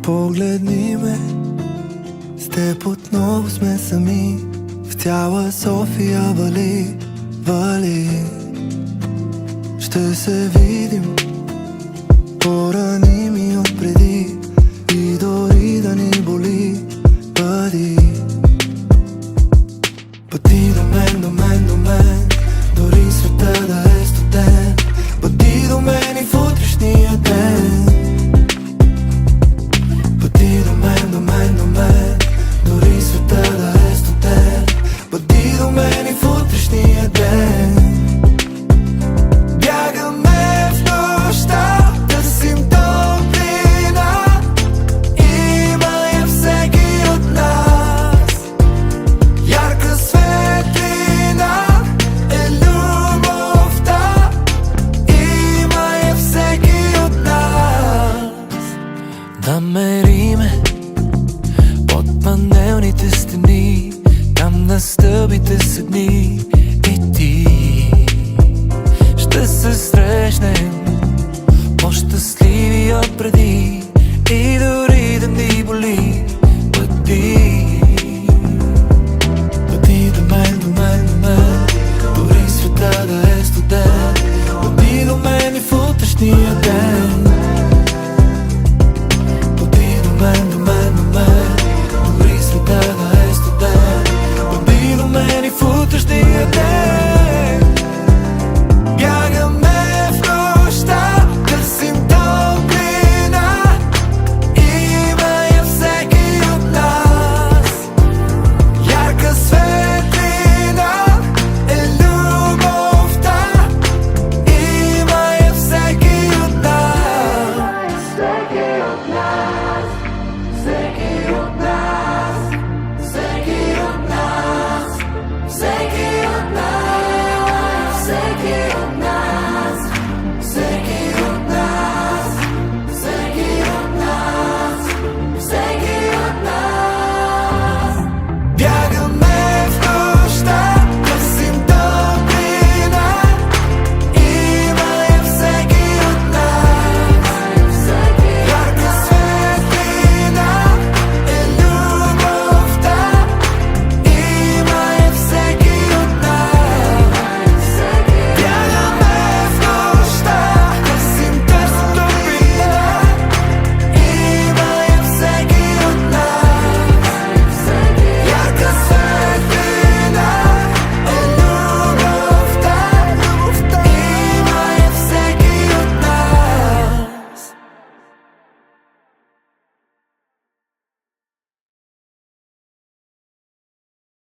Погледни ме, с теб отново сме сами. В цяла София вали, вали. Ще се видим, порани ми отпреди. И дори да ни боли, бъди. Пъти до мен, до мен, до мен, дори света да е студен. Пъти до мен и в утрешния ден. Пъти до мен, до мен, до мен, дори света да е студен. Пъти до мен и в утрешния ден. Бягаме в нощта, търсим топлина. Има я всеки от нас. Ярка светлина е любовта. Има я всеки от нас. Да мериме под панелните стени, там на стълбите седни и ти. Ще се срещнем по-щастливи от преди. И дори да ни боли, бъди.